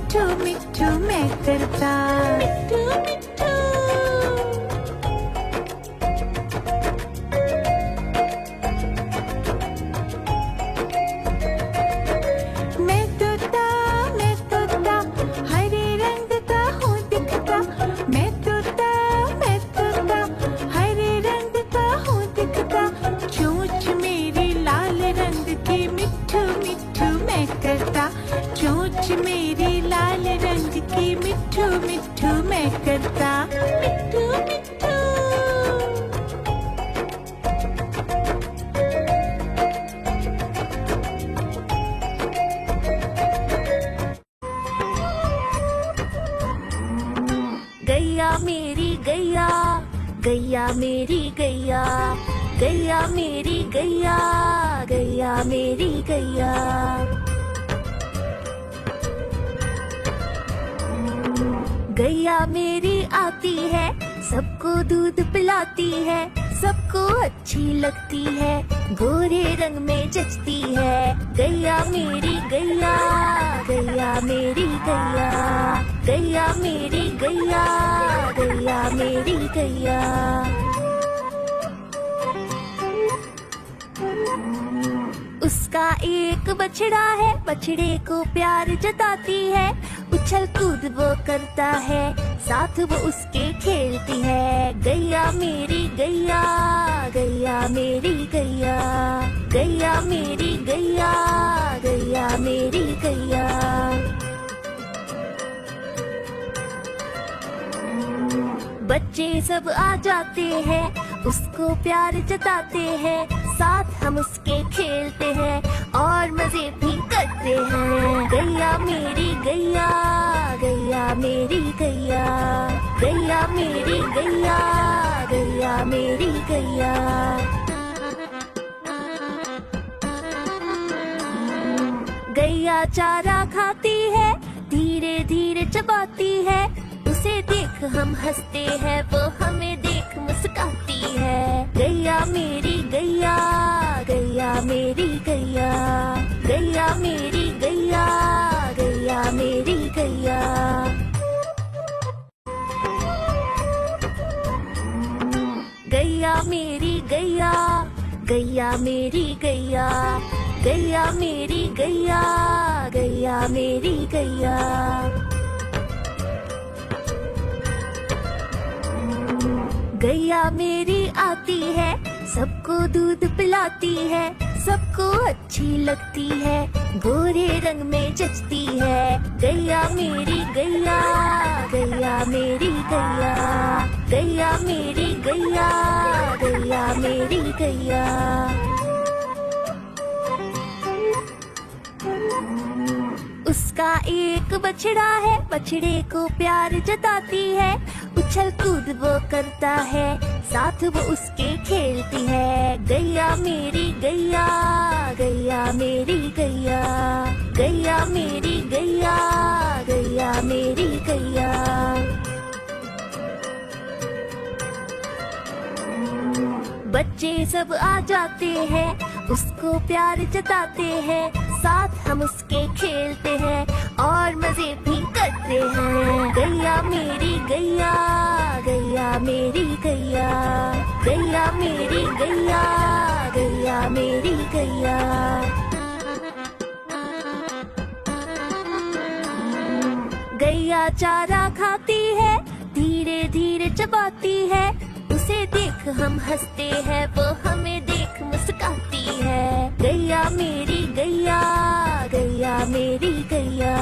मिट्ठू मिट्ठू मैं करता। मिट्ठू मिट्ठू मैं तोता हरे रंग का हूँ दिखता। मैं तोता हरे रंग का हूँ दिखता। चोंच मेरी लाल रंग की मिट्ठू मिट्ठू मैं करता। चोंच मेरी लाल रंग की मिट्ठू मिट्ठू मैं करता। मिट्ठू मिट्ठू गैया मेरी गैया, गैया मेरी गैया, गैया मेरी गैया, गैया मेरी गैया। गैया मेरी आती है, सबको दूध पिलाती है, सबको अच्छी लगती है, गोरे रंग में जचती है। गैया मेरी गैया, गैया मेरी गैया, गैया मेरी गैया, गैया मेरी गैया। उसका एक बछड़ा है, बछड़े को प्यार जताती है, उछल कूद वो करता है, साथ वो उसके खेलती है। गैया मेरी गैया, गैया मेरी गैया, गैया मेरी गैया, गैया मेरी गैया। बच्चे सब आ जाते हैं, उसको प्यार जताते हैं, साथ हम उसके खेलते हैं और मजे भी करते हैं। गैया मेरी गैया, गैया मेरी गैया, गैया मेरी गैया, गैया मेरी गैया। गैया चारा खाती है, धीरे धीरे चबाती है, उसे देख हम हंसते हैं, वो हमें देख मुस्काती है। गैया मेरी गैया, गैया मेरी गैया, गैया मेरी गैया, गैया मेरी गैया। गैया मेरी गैया, गैया मेरी गैया, गैया मेरी गैया, गैया मेरी गैया। गैया मेरी आती है, सबको दूध पिलाती है, सबको अच्छी लगती है, गोरे रंग में जचती है। गैया मेरी गैया, गैया मेरी गैया, गैया मेरी गैया, गैया मेरी गैया। उसका एक बछड़ा है, बछड़े को प्यार जताती है, उछल कूद वो करता है, साथ वो उसके खेलती है। गैया मेरी गैया, गैया मेरी गैया, गैया मेरी गैया, गैया मेरी गैया। बच्चे सब आ जाते हैं, उसको प्यार जताते हैं, साथ हम उसके खेलते हैं और मजे भी करते हैं। गैया मेरी गैया, गैया मेरी गैया, गैया मेरी गैया, गैया मेरी गैया। गैया चारा खाती है, धीरे धीरे चबाती है, उसे देख हम हंसते हैं, वो हमें देख मुस्काती है। गैया मेरी गैया, गैया मेरी गैया,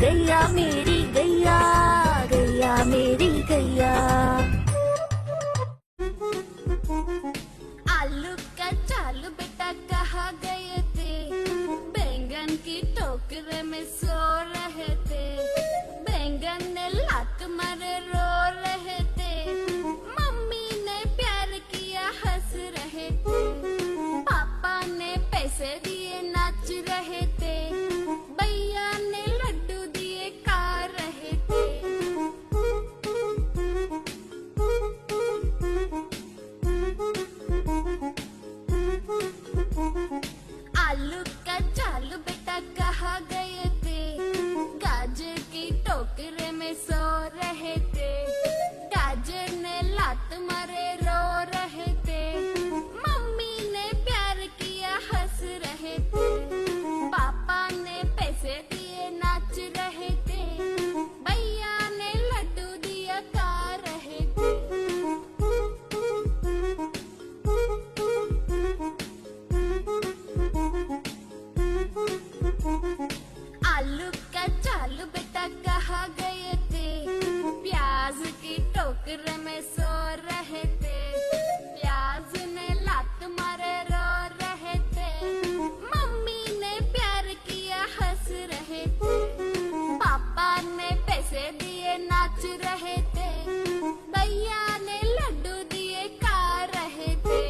गैया मेरी गैया, गैया मेरी गैया। आलू का चालू बेटा कहाँ गए थे, बैंगन की टोकरे में सो रहे थे, बैंगन ने लात मारे रो रहे थे, मम्मी ने प्यार किया हंस रहे थे, पापा ने पैसे दिए नाच रहे थे, भैया ने लड्डू दिए खा टोकरे में सो रहे थे, गाजर ने लात मारे रो रहे थे, मम्मी ने प्यार किया हंस रहे थे, पापा ने पैसे दिए नाच रहे थे, भैया ने लड्डू दिया खा रहे थे। आलू का चालू बेटा कहाँ गए थे, प्याज की टोकरे में सो रहे थे, प्याज ने लात मारे रो रहे थे, मम्मी ने प्यार किया हंस रहे थे, पापा ने पैसे दिए नाच रहे थे, भैया ने लड्डू दिए खा रहे थे।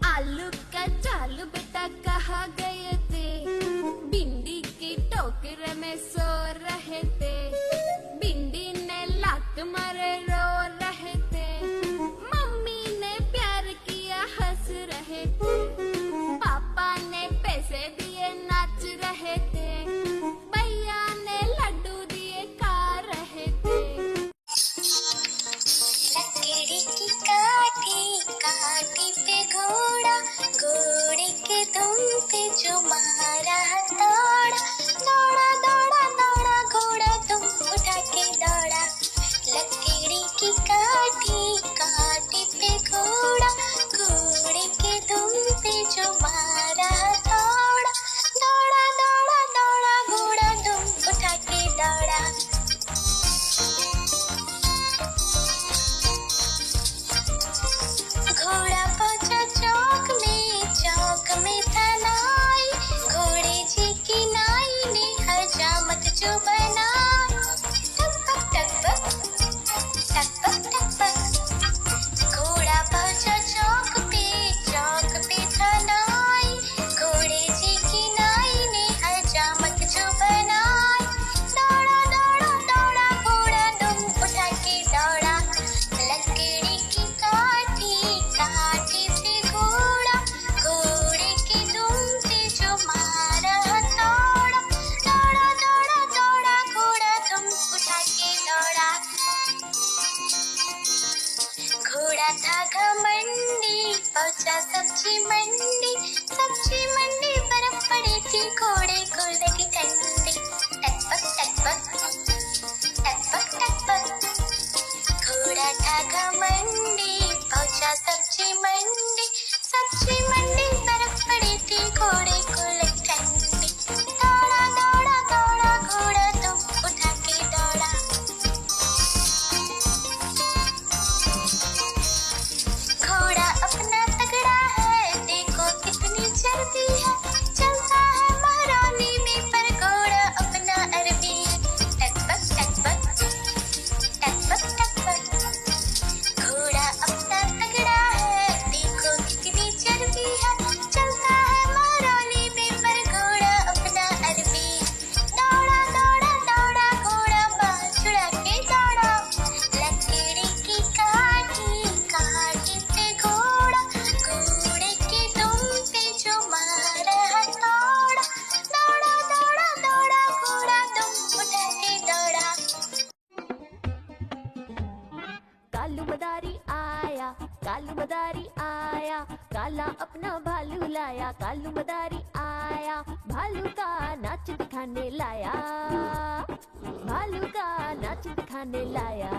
आलू का चालू बेटा कहाँ गए थे, भिंडी की टोकरे में सो रहे थे, भिंडी ने लात मारे रो रहे थे, मम्मी ने प्यार किया हंस रहे थे, पापा ने पैसे दिए नाच रहे थे, भैया ने लड्डू दिए खा रहे थे। लकड़ी की काठी काठी पे घोड़ा, घोड़े के दुम पे जो मारा हथौड़ा, दौड़ा दौड़ा दौड़ा घोड़ा दुम उठा के दौड़ा। लकड़ी की काठी काठी पे घोड़ा, घोड़े के दुम पे जो मारा हथौड़ा, दौड़ा दौड़ा दौड़ा घोड़ा दुम उठा के दौड़ा। घोड़ा पहुंचा चौक में था नाई, घोड़े जी की नाई ने हजामत जो बनाई। टक टक टक टक टक। घोड़ा पहुंचा चौक पे था नाई, घोड़े जी की नाई ने हजामत जो बनाई। दौड़ा दौड़ा दौड़ा घोड़ा दुम उठा के दौड़ा। लकड़ी की काठी काठी पे घोड़ा, घोड़े के दुम पे जो मारा हथौड़ा, दौड़ा दौड़ा दौड़ा घोड़ा दुम उठा के दौड़ा। घोड़ा था घमंडी पहुंचा सब्जी मंडी, सब्जी मंडी बर्फ पड़ी थी घोड़े को लगी ठंडी। टकपक टकपक टकपक टकपक। घोड़ा था घमंडी पहुंचा सब्जी मंडी, सब्जी मंडी बर्फ पड़ी थी घोड़े को लगी ठंडी। दौड़ा दौड़ा दौड़ा घोड़ा दुम उठा के दौड़ा। घोड़ा अपना तगड़ा है, देखो कितनी चर्बी है, चलता है महारानी में पर घोड़ा अपना अरबी है। टकपक टकपक टकपक टकपक। घोड़ा अपना तगड़ा है, देखो कितनी चर्बी है, चलता है महारानी में पर घोड़ा अपना अरबी है। दौड़ा दौड़ा दौड़ा घोड़ा बाल छुड़ा के दौड़ा। लकड़ी की काठी काठी पे घोड़ा, घोड़े के दुम पे जो मारा हथौड़ा, दौड़ा दौड़ा दौड़ा घोड़ा दुम उठा के दौड़ा। कालू मदारी आया, कालू मदारी आया, काला अपना भालू लाया, कालू मदारी आया, भालू का नाच दिखाने लाया, भालू का नाच दिखाने लाया।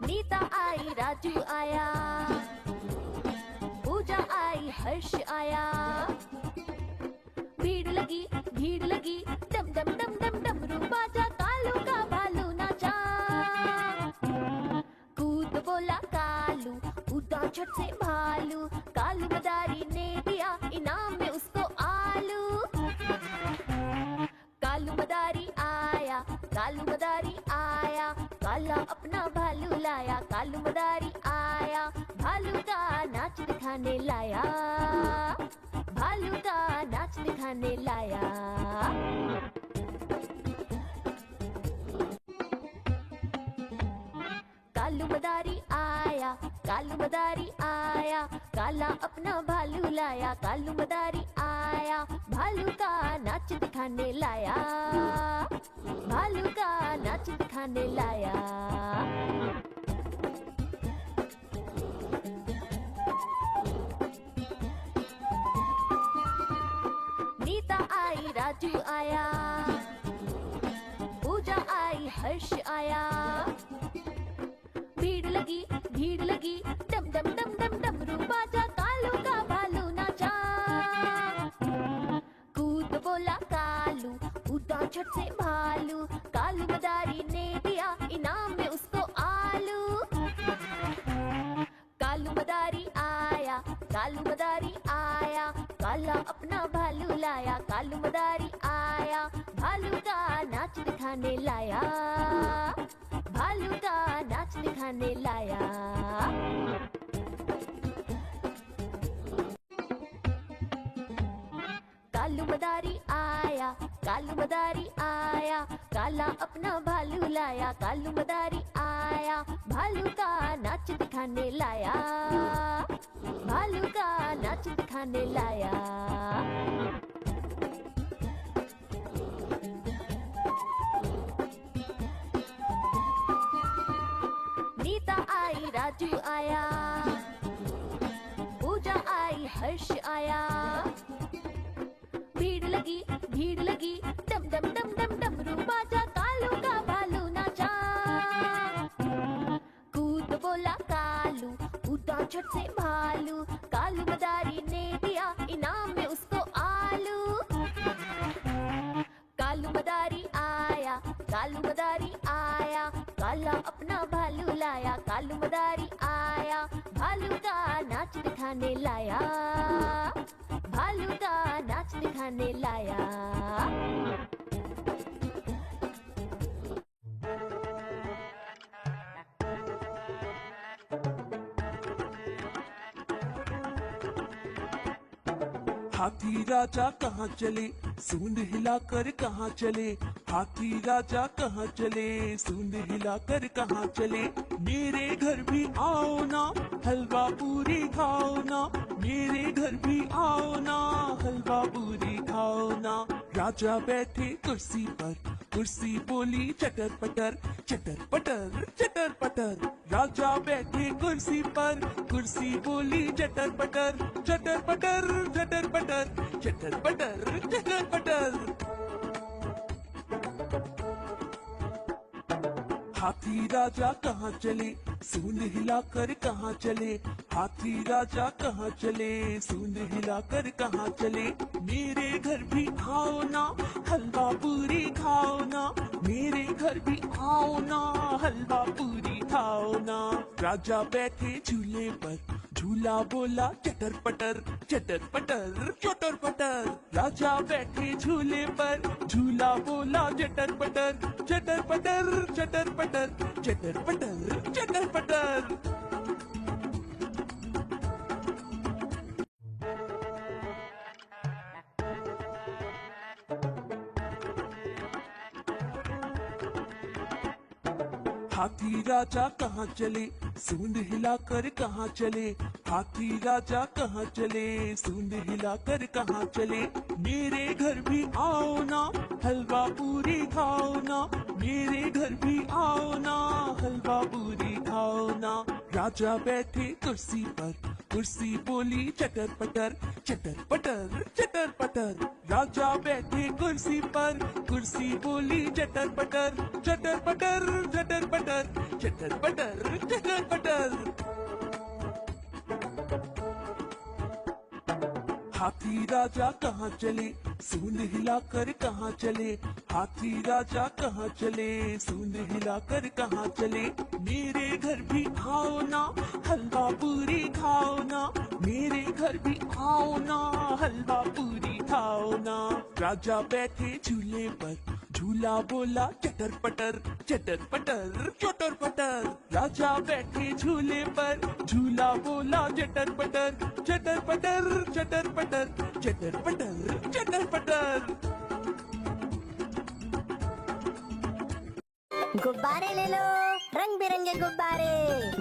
नीता आई, राजू आया, पूजा आई, हर्ष आया, भीड़ लगी डम डम डम डम डमरू बाजा, कालू का भालू नाचा। कूद बोला कालू, कूदा झट से भालू, कालू मदारी ने दिया इनाम में उसको आलू। कालू मदारी आया, कालू मदारी आया, काला अपना भालू लाया, कालू मदारी आया, भालू का नाच दिखाने लाया, भालू का नाच दिखाने लाया। कालू मदारी आया, कालू मदारी आया, काला अपना भालू लाया। कालू मदारी आया, भालू का नाच दिखाने लाया, भालू का नाच दिखाने लाया। नीता आई, राजू आया, पूजा आई, हर्ष आया। भीड़ लगी, डम डम डम डम डमरू बाजा, कालू का भालू नाचा। कूद बोला कालू, कूदा झट से भालू, कालू मदारी ने दिया इनाम में उसको आलू। कालू मदारी आया, कालू मदारी आया, काला अपना भालू लाया। कालू मदारी आया, भालू का नाच दिखाने लाया, भालू का नाच दिखाने लाया। कालू मदारी आया, कालू मदारी आया, काला अपना भालू लाया। कालू मदारी आया, भालू का नाच दिखाने लाया, भालू का नाच दिखाने लाया। नीता आई, राजू आया, पूजा आई, हर्ष आया। भीड़ लगी, डम डम डम डम डमरू बाजा, कालू का भालू नाचा। कूद बोला कालू, कूदा झट से भालू, कालू मदारी ने दिया इनाम में उसको आलू। कालू मदारी आया, कालू मदारी आया, काला अपना भालू लाया। कालू मदारी आया, भालू का नाच दिखाने लाया, भालू का नाच दिखाने लाया। हाथी राजा कहाँ चले, सूंड हिलाकर कहाँ चले। हाथी राजा कहाँ चले, सूंड हिलाकर कहाँ चले। मेरे घर भी आओ ना, हलवा पूरी खाओ ना। मेरे घर भी आओ ना, हलवा पूरी खाओ ना। राजा बैठे कुर्सी पर, कुर्सी बोली चटर पटर, चटर पटर चटर पटर। राजा बैठे कुर्सी पर, कुर्सी बोली चटर पटर, चटर पटर चटर पटर, चटर पटर चटर पटर। हाथी राजा कहाँ चले, सूंड हिलाकर कहाँ चले। हाथी राजा कहाँ चले, सूंड हिलाकर कहाँ चले। मेरे घर भी आओ ना, हलवा पूरी खाओ ना। मेरे घर भी आओ ना, हलवा पूरी खाओ ना। राजा बैठे झूले पर, झूला बोला चटर पटर, चटर पटर चटर पटर। राजा बैठे झूले पर, झूला बोला चटर पटर, चटर पटर चटर पटर, चटर पटर चटर पटर। हाथी राजा कहाँ चले, सूंड हिलाकर कहाँ चले। हाथी राजा कहाँ चले, सूंड हिलाकर कहाँ चले। मेरे घर भी आओ ना, हलवा पूरी खाओ ना। मेरे घर भी आओ ना, हलवा पूरी खाओ ना। राजा बैठे कुर्सी पर, कुर्सी बोली चटर पटर, चटर पटर चटर पटर। राजा बैठे कुर्सी पर, कुर्सी बोली चटर पटर, चटर पटर चटर पटर, चटर पटर चटर पटर। हाथी राजा कहाँ चले, सूंड हिलाकर कहाँ चले। हाथी राजा कहाँ चले, सूंड हिलाकर कहाँ चले। मेरे घर भी आओ ना, हलवा पूरी खाओ ना। मेरे घर भी आओ ना, हलवा पूरी खाओ ना। राजा बैठे झूले पर, झूला बोला चटर पटर, चटर पटर चटर पटर। राजा बैठे झूले पर, झूला बोला चटर पटर, चटर पटर चटर पटर, चटर पटर चटर पटर। गुब्बारे ले लो, रंग बिरंगे गुब्बारे,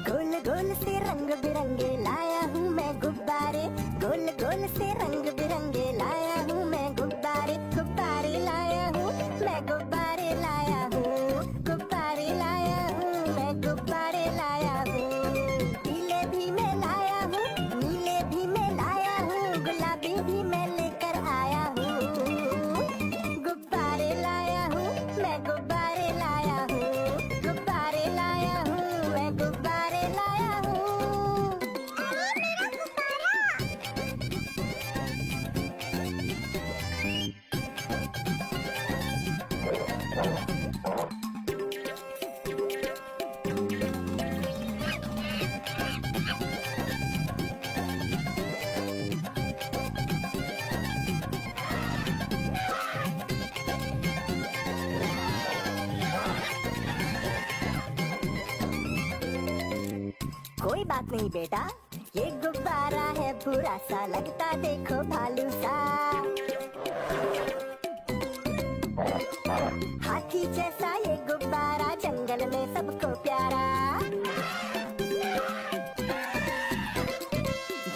गोल गोल से रंग बिरंगे लाया हूँ मैं गुब्बारे, गोल गोल से रंग बिरंगे लाया हूँ मैं गुब्बारे, गुब्बारे लाया हूँ मैं गुब्बारे लाया हूँ, गुब्बारे लाया हूँ मैं गुब्बारे लाया हूँ। पीले भी मैं लाया हूँ, नीले भी मैं लाया हूँ, गुलाबी भी मैं लेकर आया हूँ। गुब्बारे लाया हूँ मैं गुब्बारे लाया हूँ, गुब्बारे लाया हूँ मैं गुब्बारे लाया हूँ। कोई बात नहीं बेटा, ये गुब्बारा है बुरा सा, लगता देखो भालू सा। हाथी जैसा ये गुब्बारा जंगल में सबको प्यारा।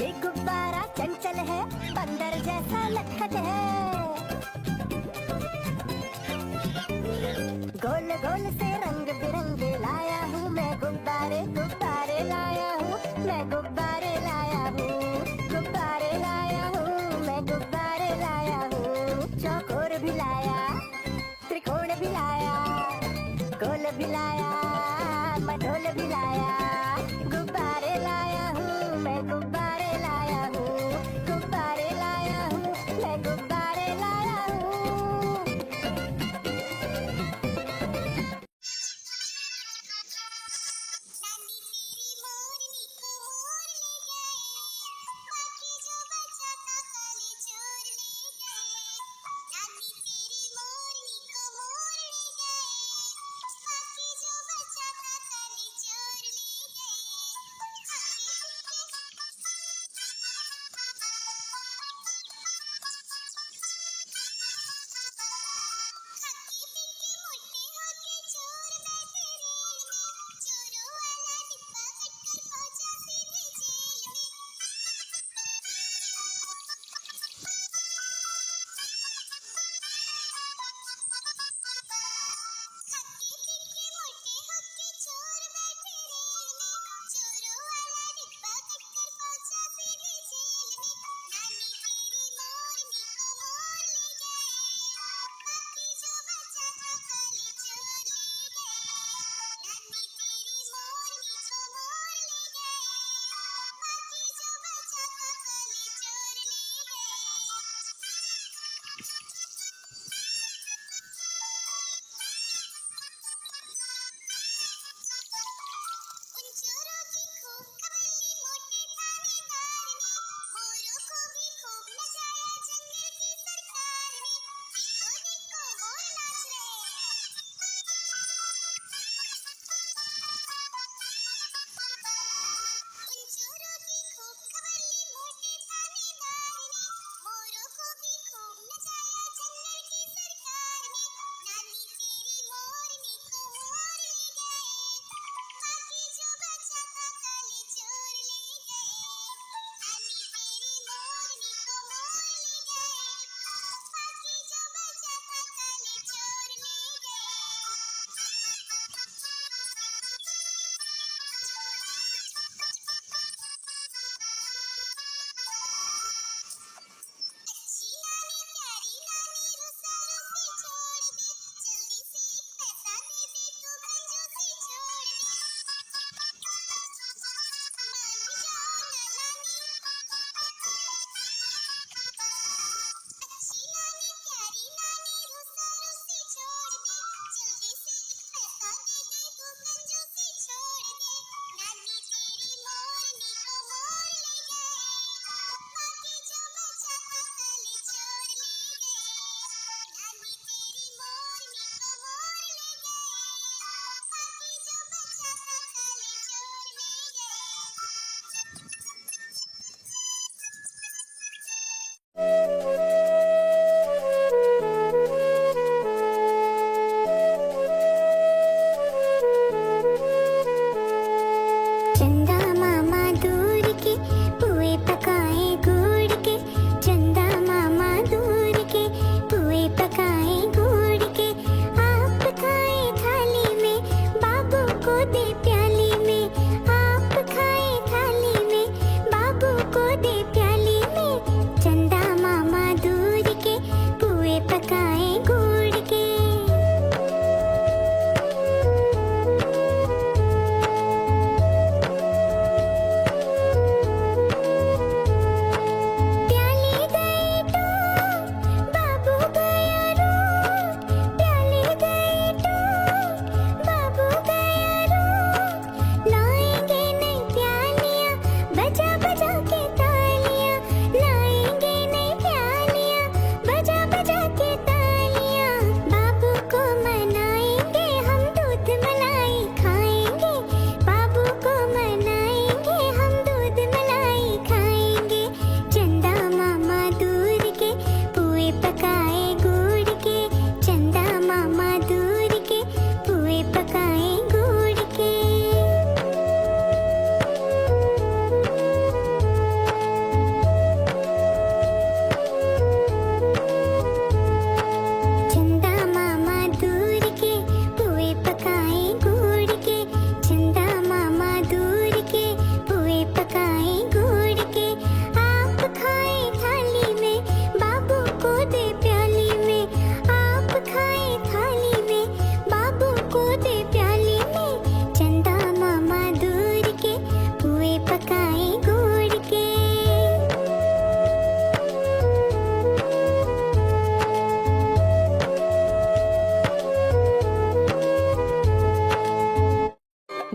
ये गुब्बारा चंचल है, बंदर जैसा लटखट है। गोल गोल से रंग बिरंगे लाया हूँ मैं गुब्बारे, गुब्बारे लाया हूँ मैं गुब्बारे लाया हूँ, गुब्बारे लाया हूँ मैं गुब्बारे लाया हूँ। चौकोर भी लाया, त्रिकोण भी लाया, गोल भी लाया, मटोल भी लाया, गुब्बारे लाया हूँ मैं गुब्बारे लाया हूँ, गुब्बारे लाया हूँ मैं गुब्बारे लाया हूँ। नानी तेरी मोरनी को मोर ले गए, बाकी जो बचा था खाली चोर ले गए। नानी तेरी मोरनी को मोर ले गए, बाकी जो बचा था खाली चोर ले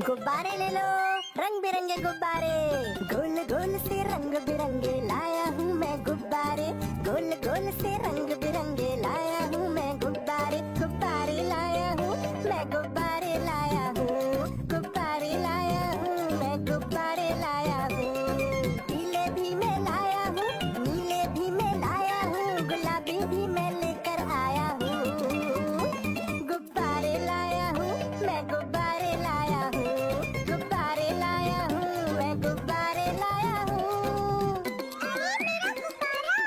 गुब्बारे ले लो, रंग बिरंगे गुब्बारे, गोल गोल से रंग बिरंगे लाया हूँ मैं गुब्बारे, गोल गोल से रंग बिरंगे लाया हूँ मैं गुब्बारे, गुब्बारे लाया हूँ मैं गुब्बारे लाया हूँ, गुब्बारे लाया हूँ मैं गुब्बारे लाया हूँ, पीले भी मैं लाया हूँ, नीले भी मैं लाया हूँ, गुलाबी भी मैं लेकर आया हूँ, गुब्बारे लाया हूँ मैं गुब्बारे लाया हूँ, गुब्बारे लाया हूँ मैं गुब्बारे लाया हूँ। मेरा गुब्बारा।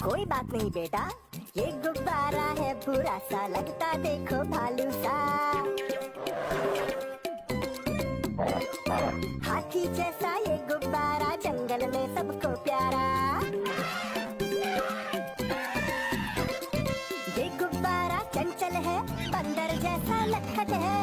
कोई बात नहीं बेटा, ये गुब्बारा है बुरा सा, लगता देखो भालू सा, हाथी जैसा ये गुब्बारा जंगल में सबको प्यारा, ये गुब्बारा चंचल है, बंदर जैसा लखत है,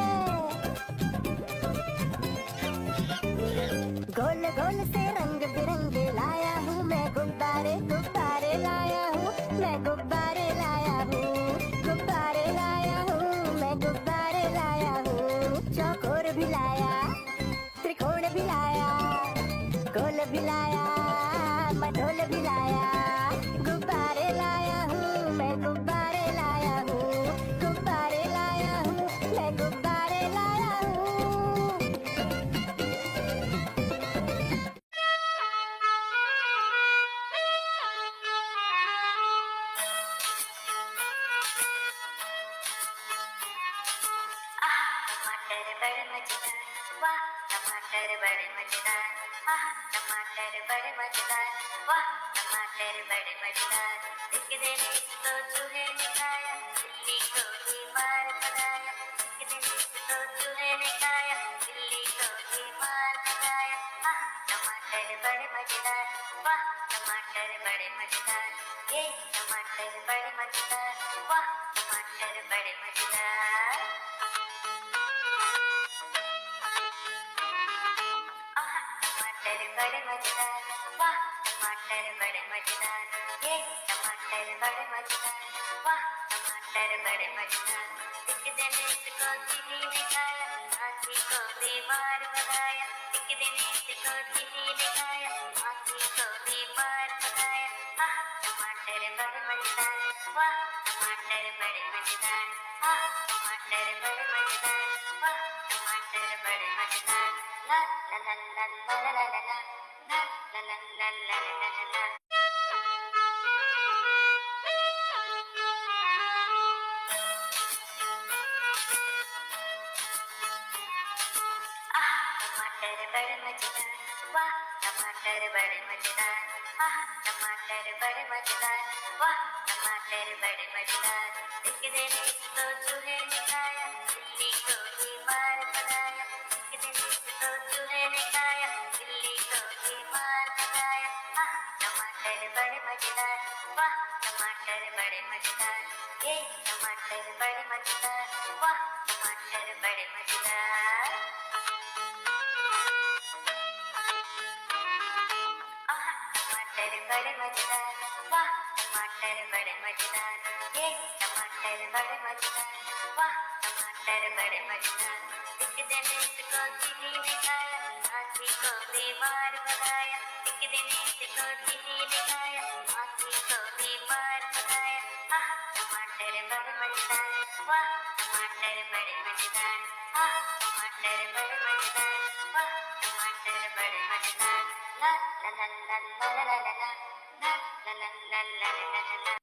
गोल गोल से रंग बिरंगे लाया हूँ मैं गुब्बारे, गुब्बारे लाया हूँ मैं गुब्बारे लाया हूँ, गुब्बारे लाया हूँ मैं गुब्बारे लाया हूँ, चौकोर भी लाया, त्रिकोण भी लाया, गोल भी लाया, मधोल भी लाया, गुब्बारे लाया हूँ मैं गुब्बारे लाया हूँ, गुब्बारे लाया हूँ मैं गुब्बारे लाया हूँ। टमाटर बड़े मजेदार, वाह टमाटर बड़े मजेदार, आह टमाटर बड़े मजेदार, वाह टमाटर बड़े मजेदार, एक दिन इसको चूहे ने खाया, बिल्ली को बीमार बनाया, एक दिन इसको चूहे ने खाया, बिल्ली को बीमार बनाया, आह टमाटर बड़े मजेदार, वाह टमाटर बड़े मजेदार, ये टमाटर बड़े मजेदार, वाह टमाटर बड़े मजेदार। टमाटर बड़े मजेदार, वाह टमाटर बड़े मजेदार, ये टमाटर बड़े मजेदार, वाह टमाटर बड़े मजेदार, एक दिन इसको चीनी ने खाया, हाथी को बीमार बनाया, एक दिन इसको चीनी ने खाया, हाथी को बीमार बनाया, आह टमाटर बड़े मजेदार, वाह टमाटर बड़े मजेदार, आह टमाटर बड़े मजेदार, वाह टमाटर बड़े मजेदार, ला ला ला ला ला ला ला ला ला ला ला ला ला ला ला ला। टमाटर बड़े मजेदार, वाह टमाटर बड़े मजेदार, आह टमाटर बड़े मजेदार, वाह टमाटर बड़े मजेदार, एक दिन इसको चूहे ने खाया, बिल्ली को बीमार बनाया, एक दिन इसको चूहे ने खाया, बिल्ली को बीमार बनाया, आह टमाटर बड़े मजेदार, वाह टमाटर बड़े मजेदार, ये टमाटर बड़े मजेदार, वाह टमाटर बड़े मजेदार। टमाटर बड़े मजेदार, वाह टमाटर बड़े मजेदार, ये टमाटर बड़े मजेदार, वाह टमाटर बड़े मजेदार, एक दिन इसको चीनी ने खाया, हाथी को बीमार बनाया, एक दिन इसको चीनी ने खाया, हाथी को बीमार बनाया, आह टमाटर बड़े मजेदार, वाह टमाटर बड़े मजेदार, आह टमाटर बड़े मजेदार, वाह टमाटर बड़े मजेदार, ला ला ला ला ला ला ला ला ला ला ला ला ला ला ला ला।